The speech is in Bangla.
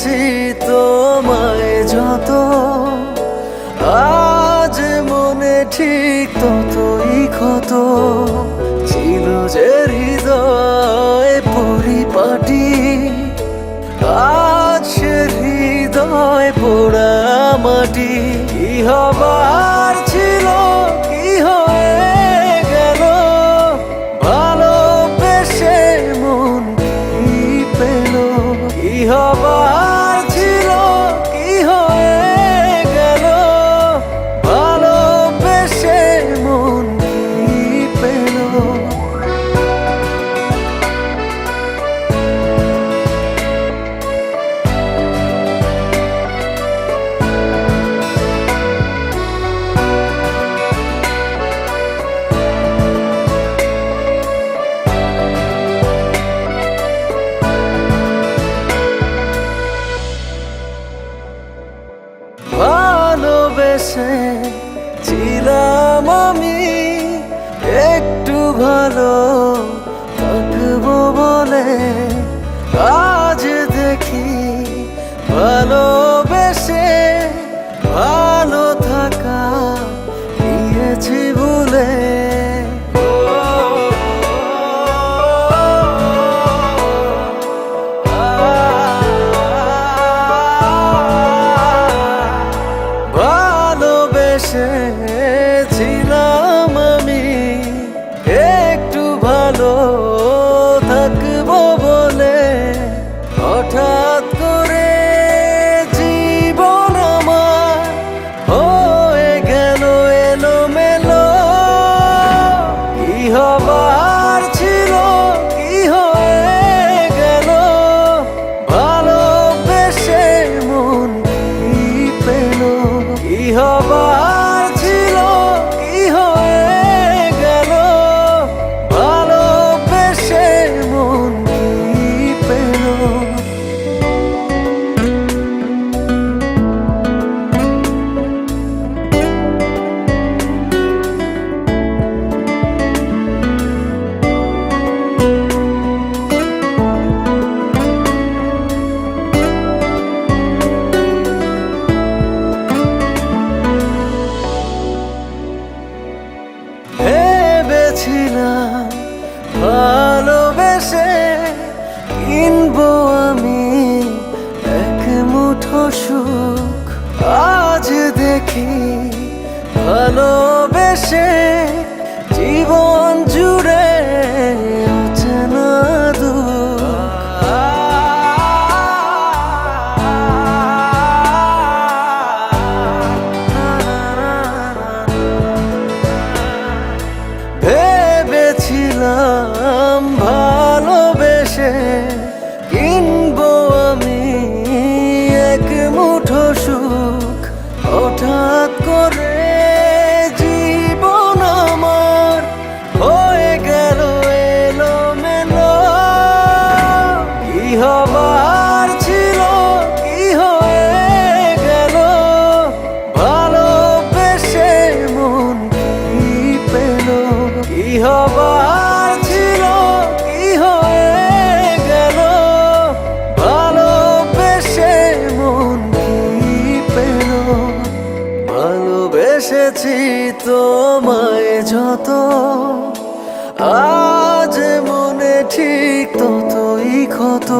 ভালোবেসেছি তোমায় যত, আজ মনে ঠিক ততই ক্ষত। ছিল যে হৃদয় পরিপাটি, আজ সে হৃদয় পোড়া মাটি। কি হবার ছিল কি হয়ে গেল, ভালোবেসে মন কি পেল। কি হবার ছিল কি হয়ে গেল, ভালোবেসে মন কি পেল। ভালোবেসে ছিলাম আমি একটু ভালো থাকবো বলে, আজ দেখি ভালোবেসে ভালো থাকা গিয়েছি ভুলে। ভালোবেসেছিলাম আমি একটু ভালো থাকবো বলে, হঠাৎ করে জীবন আমার হয়ে গেল এলোমেলো। কি হবার ছিল কি হয়ে গেল, ভালোবেসে মন কি পেল। কি হবার ছিল কি হয়ে গেল, ভালোবেসে মন কি পেল। ভেবেছিলাম ভালোবেসে কিনবো আমি এক মুঠো সুখ, আজ দেখি ভালোবেসে জীবন জুড়ে অচেনা দুঃখ। ভেবেছিলাম ভালোবেসে কিনবো আমি এক মুঠো সুখ, হঠাৎ করে জীবন আমার হয়ে গেল এলোমেলো। কি হবার ছিল কি হয়ে গেল, ভালোবেসে মন কি পেল। কি হবার ছিল কি হয়ে গেল, ভালোবেসে মন কি পেল। ভালোবেসেছি তোমায় যত, আজ মনে ঠিক ততই ক্ষত।